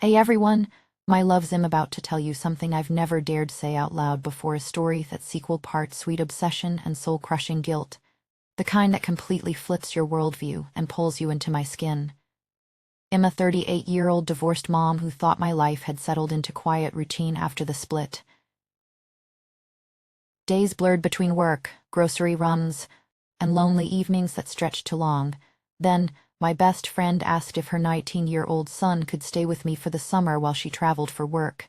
Hey everyone, my loves, I'm about to tell you something I've never dared say out loud before, a story that's equal parts sweet obsession and soul-crushing guilt, the kind that completely flips your worldview and pulls you into my skin. I'm a 38-year-old divorced mom who thought my life had settled into quiet routine after the split. Days blurred between work, grocery runs, and lonely evenings that stretched too long. Then, my best friend asked if her 19-year-old son could stay with me for the summer while she traveled for work.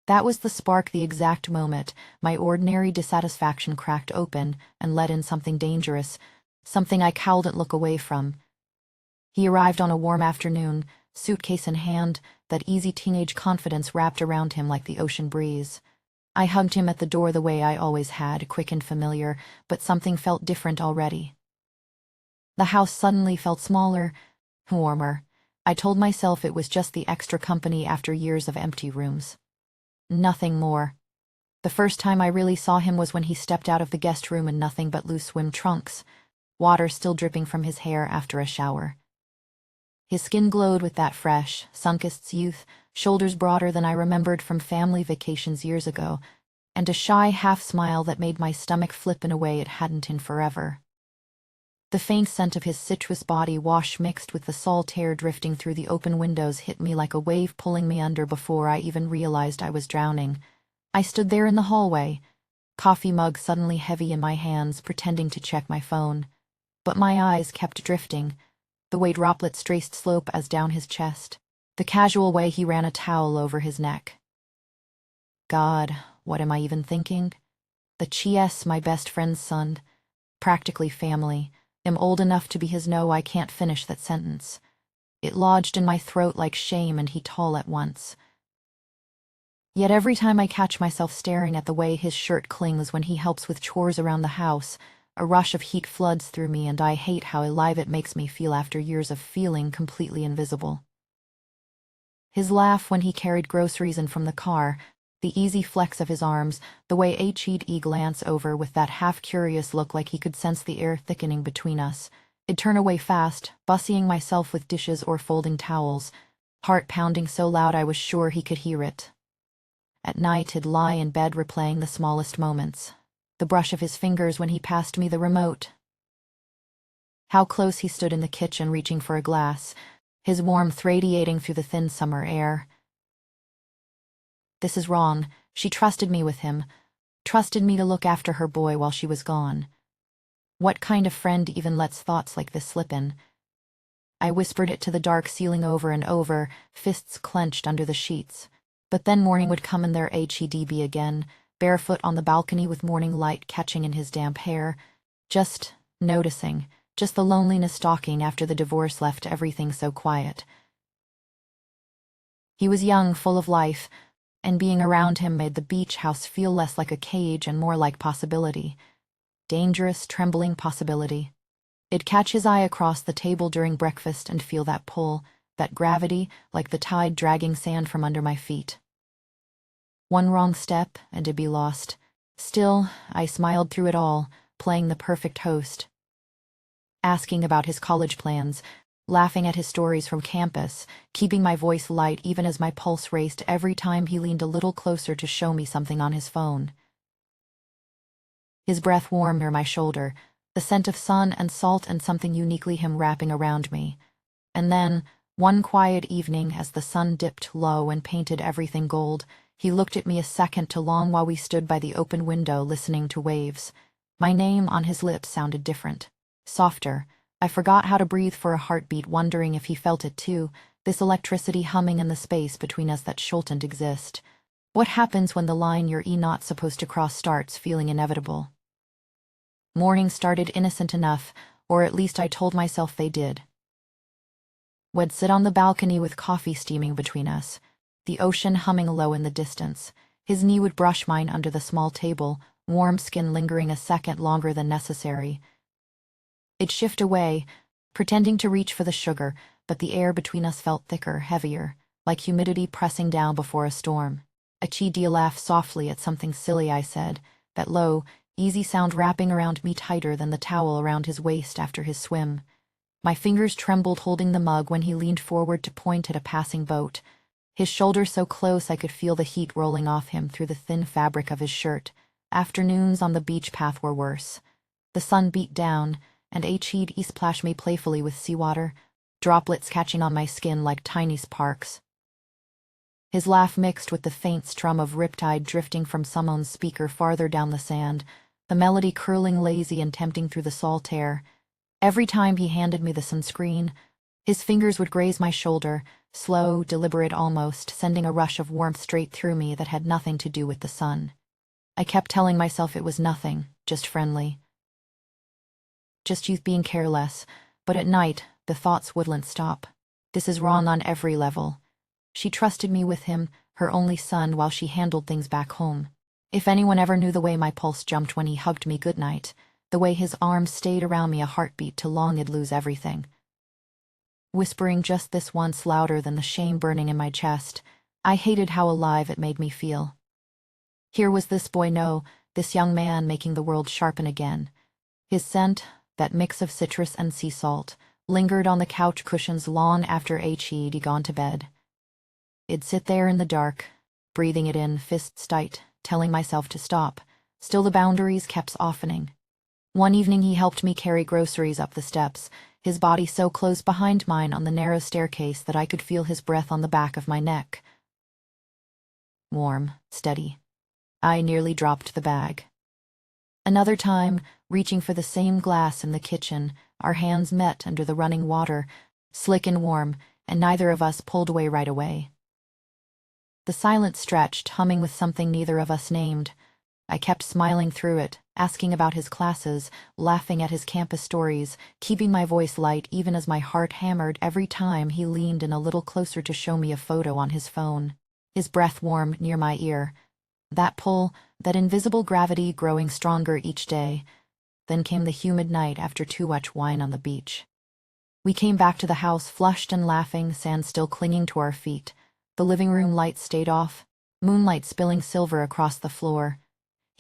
That was the spark, the exact moment my ordinary dissatisfaction cracked open and let in something dangerous, something I couldn't look away from. He arrived on a warm afternoon, suitcase in hand, that easy teenage confidence wrapped around him like the ocean breeze. I hugged him at the door the way I always had, quick and familiar, but something felt different already. The house suddenly felt smaller, warmer. I told myself it was just the extra company after years of empty rooms. Nothing more. The first time I really saw him was when he stepped out of the guest room in nothing but loose swim trunks, water still dripping from his hair after a shower. His skin glowed with that fresh, sun-kissed youth, shoulders broader than I remembered from family vacations years ago, and a shy half-smile that made my stomach flip in a way it hadn't in forever. The faint scent of his citrus body wash mixed with the salt air drifting through the open windows hit me like a wave pulling me under before I even realized I was drowning. I stood there in the hallway, coffee mug suddenly heavy in my hands, pretending to check my phone. But my eyes kept drifting, the way droplets traced slope as down his chest, the casual way he ran a towel over his neck. God, what am I even thinking? The Chies, my best friend's son, practically family. Am old enough to be his. No, I can't finish that sentence. It lodged in my throat like shame and heat all at once. Yet every time I catch myself staring at the way his shirt clings when he helps with chores around the house, a rush of heat floods through me, and I hate how alive it makes me feel after years of feeling completely invisible. His laugh when he carried groceries in from the car, the easy flex of his arms, the way he'd glance over with that half-curious look like he could sense the air thickening between us. I'd turn away fast, bussying myself with dishes or folding towels, heart pounding so loud I was sure he could hear it. At night I'd lie in bed replaying the smallest moments, the brush of his fingers when he passed me the remote, how close he stood in the kitchen reaching for a glass, his warmth radiating through the thin summer air. This is wrong. She trusted me with him, trusted me to look after her boy while she was gone. What kind of friend even lets thoughts like this slip in? I whispered it to the dark ceiling over and over, fists clenched under the sheets. But then morning would come and there he'd be again, barefoot on the balcony with morning light catching in his damp hair, just noticing, just the loneliness stalking after the divorce left everything so quiet. He was young, full of life, and being around him made the beach house feel less like a cage and more like possibility. Dangerous, trembling possibility. I'd catch his eye across the table during breakfast and feel that pull, that gravity, like the tide dragging sand from under my feet. One wrong step, and I'd be lost. Still, I smiled through it all, playing the perfect host. Asking about his college plans, laughing at his stories from campus, keeping my voice light even as my pulse raced every time he leaned a little closer to show me something on his phone. His breath warm near my shoulder, the scent of sun and salt and something uniquely him wrapping around me. And then, one quiet evening as the sun dipped low and painted everything gold, he looked at me a second too long while we stood by the open window listening to waves. My name on his lips sounded different, softer. I forgot how to breathe for a heartbeat, wondering if he felt it too, this electricity humming in the space between us that shouldn't exist. What happens when the line you're not supposed to cross starts feeling inevitable? Morning started innocent enough, or at least I told myself they did. We'd sit on the balcony with coffee steaming between us, the ocean humming low in the distance. His knee would brush mine under the small table, warm skin lingering a second longer than necessary. It'd shift away, pretending to reach for the sugar, but the air between us felt thicker, heavier, like humidity pressing down before a storm. I'd laugh softly at something silly I said, that low, easy sound wrapping around me tighter than the towel around his waist after his swim. My fingers trembled holding the mug when he leaned forward to point at a passing boat, his shoulder so close I could feel the heat rolling off him through the thin fabric of his shirt. Afternoons on the beach path were worse. The sun beat down, and he'd splash me playfully with seawater, droplets catching on my skin like tiny sparks. His laugh mixed with the faint strum of riptide drifting from someone's speaker farther down the sand, the melody curling lazy and tempting through the salt air. Every time he handed me the sunscreen, his fingers would graze my shoulder, slow, deliberate almost, sending a rush of warmth straight through me that had nothing to do with the sun. I kept telling myself it was nothing, just friendly. Just youth being careless, but at night, the thoughts wouldn't stop. This is wrong on every level. She trusted me with him, her only son, while she handled things back home. If anyone ever knew the way my pulse jumped when he hugged me goodnight, the way his arms stayed around me a heartbeat too long I'd lose everything. Whispering just this once louder than the shame burning in my chest, I hated how alive it made me feel. Here was this boy, no, this young man making the world sharpen again. His scent, that mix of citrus and sea salt, lingered on the couch cushions long after he'd gone to bed. I'd sit there in the dark, breathing it in, fists tight, telling myself to stop. Still the boundaries kept softening. One evening he helped me carry groceries up the steps, his body so close behind mine on the narrow staircase that I could feel his breath on the back of my neck. Warm, steady. I nearly dropped the bag. Another time, reaching for the same glass in the kitchen, our hands met under the running water, slick and warm, and neither of us pulled away right away. The silence stretched, humming with something neither of us named. I kept smiling through it, asking about his classes, laughing at his campus stories, keeping my voice light even as my heart hammered every time he leaned in a little closer to show me a photo on his phone. His breath warm near my ear. That pull, that invisible gravity growing stronger each day. Then came the humid night after too much wine on the beach. We came back to the house flushed and laughing, sand still clinging to our feet. The living room lights stayed off, moonlight spilling silver across the floor.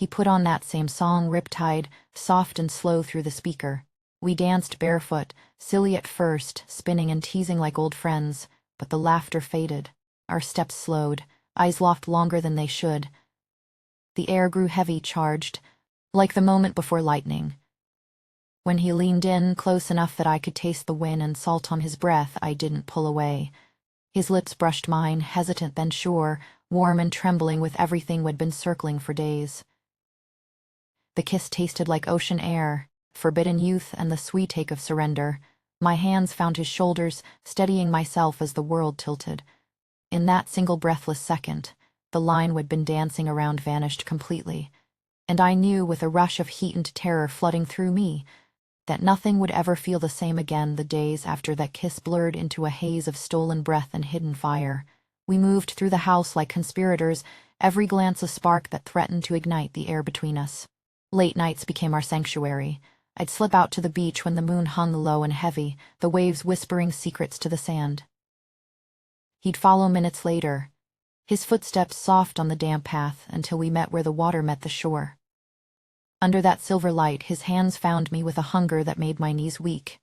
He put on that same song, Riptide, soft and slow through the speaker. We danced barefoot, silly at first, spinning and teasing like old friends, but the laughter faded. Our steps slowed, eyes locked longer than they should. The air grew heavy, charged, like the moment before lightning. When he leaned in, close enough that I could taste the wind and salt on his breath, I didn't pull away. His lips brushed mine, hesitant then sure, warm and trembling with everything we'd been circling for days. The kiss tasted like ocean air, forbidden youth and the sweet ache of surrender. My hands found his shoulders, steadying myself as the world tilted. In that single breathless second, the line we'd been dancing around vanished completely, and I knew with a rush of heat and terror flooding through me that nothing would ever feel the same again. The days after that kiss blurred into a haze of stolen breath and hidden fire. We moved through the house like conspirators, every glance a spark that threatened to ignite the air between us. Late nights became our sanctuary. I'd slip out to the beach when the moon hung low and heavy, the waves whispering secrets to the sand. He'd follow minutes later, his footsteps soft on the damp path until we met where the water met the shore. Under that silver light, his hands found me with a hunger that made my knees weak.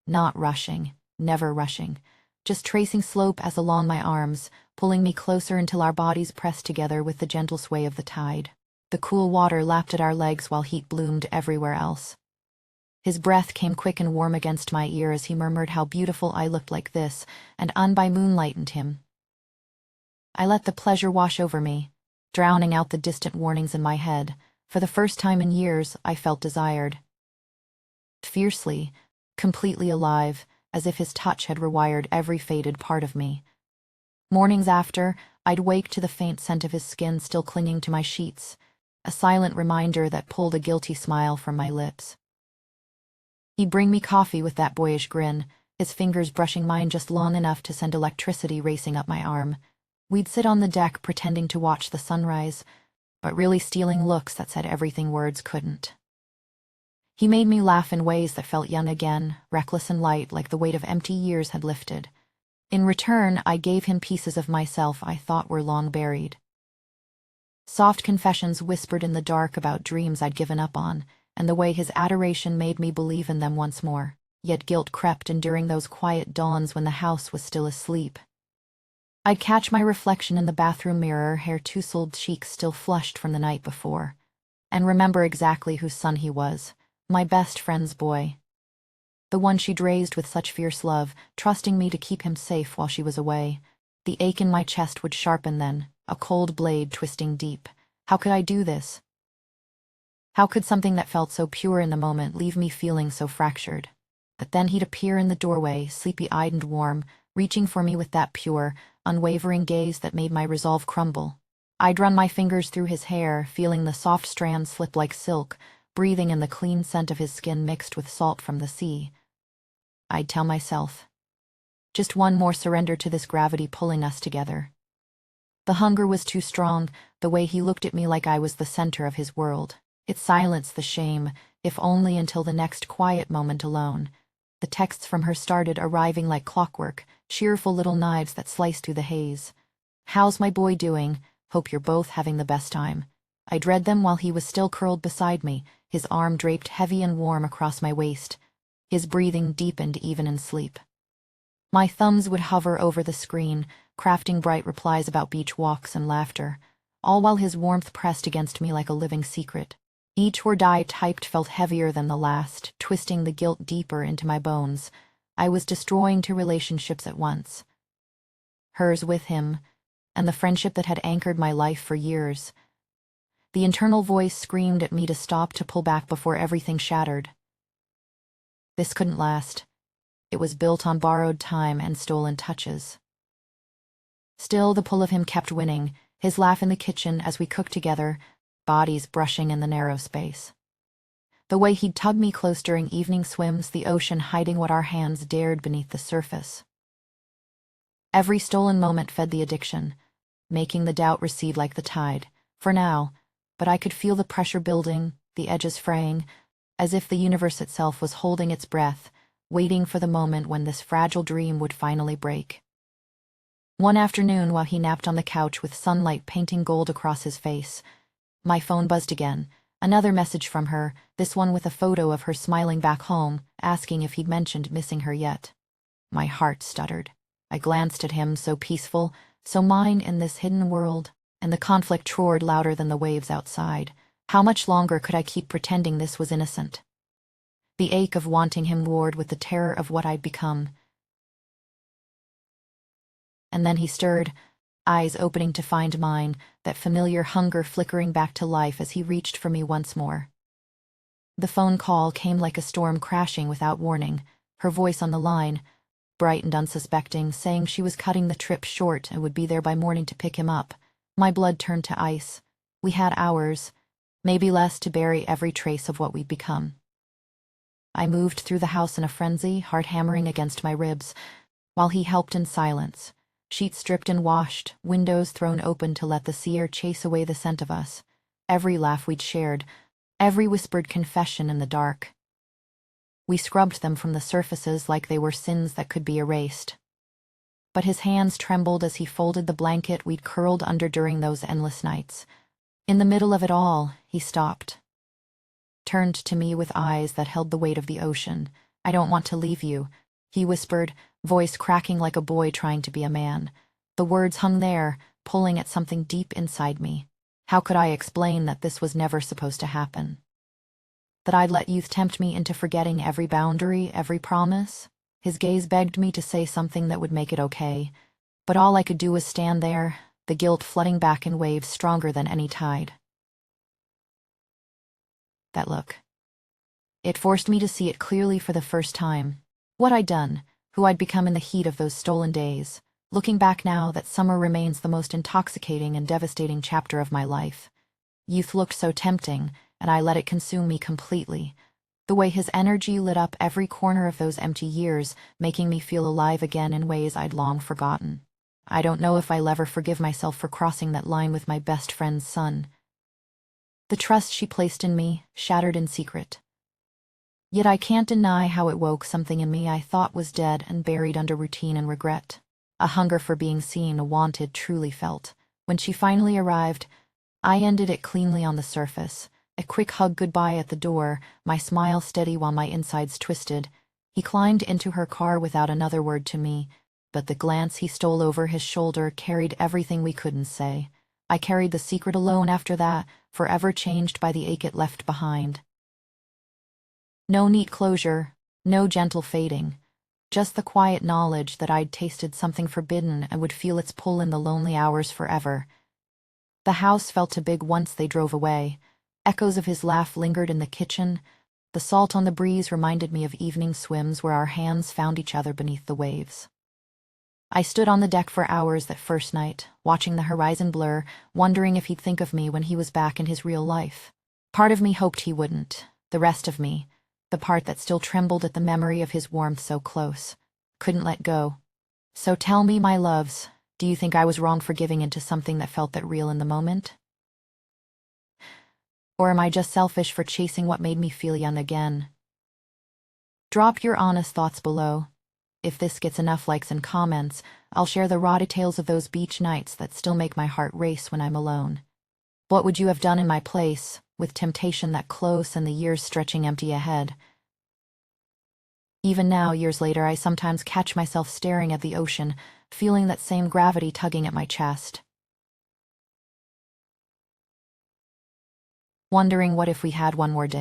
Not rushing, never rushing, just tracing slope as along my arms, pulling me closer until our bodies pressed together with the gentle sway of the tide. The cool water lapped at our legs while heat bloomed everywhere else. His breath came quick and warm against my ear as he murmured how beautiful I looked like this, and by moonlight and him. I let the pleasure wash over me, drowning out the distant warnings in my head. For the first time in years, I felt desired. Fiercely, completely alive, as if his touch had rewired every faded part of me. Mornings after, I'd wake to the faint scent of his skin still clinging to my sheets, a silent reminder that pulled a guilty smile from my lips. He'd bring me coffee with that boyish grin, his fingers brushing mine just long enough to send electricity racing up my arm. We'd sit on the deck pretending to watch the sunrise, but really stealing looks that said everything words couldn't. He made me laugh in ways that felt young again, reckless and light, like the weight of empty years had lifted. In return, I gave him pieces of myself I thought were long buried. Soft confessions whispered in the dark about dreams I'd given up on, and the way his adoration made me believe in them once more. Yet guilt crept in during those quiet dawns when the house was still asleep. I'd catch my reflection in the bathroom mirror, hair tousled, cheeks still flushed from the night before, and remember exactly whose son he was, my best friend's boy. The one she'd raised with such fierce love, trusting me to keep him safe while she was away. The ache in my chest would sharpen then, a cold blade twisting deep. How could I do this? How could something that felt so pure in the moment leave me feeling so fractured? But then he'd appear in the doorway, sleepy-eyed and warm, reaching for me with that pure, unwavering gaze that made my resolve crumble. I'd run my fingers through his hair, feeling the soft strands slip like silk, breathing in the clean scent of his skin mixed with salt from the sea. I'd tell myself, just one more surrender to this gravity pulling us together. The hunger was too strong, the way he looked at me like I was the center of his world. It silenced the shame, if only until the next quiet moment alone. The texts from her started arriving like clockwork, cheerful little knives that sliced through the haze. "How's my boy doing? Hope you're both having the best time." I'd read them while he was still curled beside me, his arm draped heavy and warm across my waist. His breathing deepened even in sleep. My thumbs would hover over the screen, crafting bright replies about beach walks and laughter, all while his warmth pressed against me like a living secret. Each word I typed felt heavier than the last, twisting the guilt deeper into my bones. I was destroying two relationships at once. Hers with him, and the friendship that had anchored my life for years. The internal voice screamed at me to stop, to pull back before everything shattered. This couldn't last. It was built on borrowed time and stolen touches. Still, the pull of him kept winning, his laugh in the kitchen as we cooked together, bodies brushing in the narrow space. The way he'd tug me close during evening swims, the ocean hiding what our hands dared beneath the surface. Every stolen moment fed the addiction, making the doubt recede like the tide, for now, but I could feel the pressure building, the edges fraying, as if the universe itself was holding its breath, waiting for the moment when this fragile dream would finally break. One afternoon, while he napped on the couch with sunlight painting gold across his face, my phone buzzed again. Another message from her, this one with a photo of her smiling back home, asking if he'd mentioned missing her yet. My heart stuttered. I glanced at him, so peaceful, so mine in this hidden world, and the conflict roared louder than the waves outside. How much longer could I keep pretending this was innocent? The ache of wanting him warred with the terror of what I'd become. And then he stirred, eyes opening to find mine, that familiar hunger flickering back to life as he reached for me once more. The phone call came like a storm crashing without warning, her voice on the line, bright and unsuspecting, saying she was cutting the trip short and would be there by morning to pick him up. My blood turned to ice. We had hours, maybe less, to bury every trace of what we'd become. I moved through the house in a frenzy, heart hammering against my ribs, while he helped in silence. Sheets stripped and washed, windows thrown open to let the sea air chase away the scent of us. Every laugh we'd shared, every whispered confession in the dark. We scrubbed them from the surfaces like they were sins that could be erased. But his hands trembled as he folded the blanket we'd curled under during those endless nights. In the middle of it all, he stopped, turned to me with eyes that held the weight of the ocean. "I don't want to leave you," he whispered, voice cracking like a boy trying to be a man. The words hung there, pulling at something deep inside me. How could I explain that this was never supposed to happen? That I'd let youth tempt me into forgetting every boundary, every promise? His gaze begged me to say something that would make it okay, but all I could do was stand there, the guilt flooding back in waves stronger than any tide. That look. It forced me to see it clearly for the first time. What I'd done, who I'd become in the heat of those stolen days. Looking back now, that summer remains the most intoxicating and devastating chapter of my life. Youth looked so tempting, and I let it consume me completely. The way his energy lit up every corner of those empty years, making me feel alive again in ways I'd long forgotten. I don't know if I'll ever forgive myself for crossing that line with my best friend's son. The trust she placed in me, shattered in secret. Yet I can't deny how it woke something in me I thought was dead and buried under routine and regret. A hunger for being seen, wanted, truly felt. When she finally arrived, I ended it cleanly on the surface. A quick hug goodbye at the door, my smile steady while my insides twisted. He climbed into her car without another word to me, but the glance he stole over his shoulder carried everything we couldn't say. I carried the secret alone after that, forever changed by the ache it left behind. No neat closure, no gentle fading. Just the quiet knowledge that I'd tasted something forbidden and would feel its pull in the lonely hours forever. The house felt too big once they drove away. Echoes of his laugh lingered in the kitchen. The salt on the breeze reminded me of evening swims where our hands found each other beneath the waves. I stood on the deck for hours that first night, watching the horizon blur, wondering if he'd think of me when he was back in his real life. Part of me hoped he wouldn't. The rest of me, the part that still trembled at the memory of his warmth so close, couldn't let go. So tell me, my loves, do you think I was wrong for giving into something that felt that real in the moment? Or am I just selfish for chasing what made me feel young again? Drop your honest thoughts below. If this gets enough likes and comments, I'll share the raw details of those beach nights that still make my heart race when I'm alone. What would you have done in my place, with temptation that close and the years stretching empty ahead? Even now, years later, I sometimes catch myself staring at the ocean, feeling that same gravity tugging at my chest. Wondering what if we had one more day.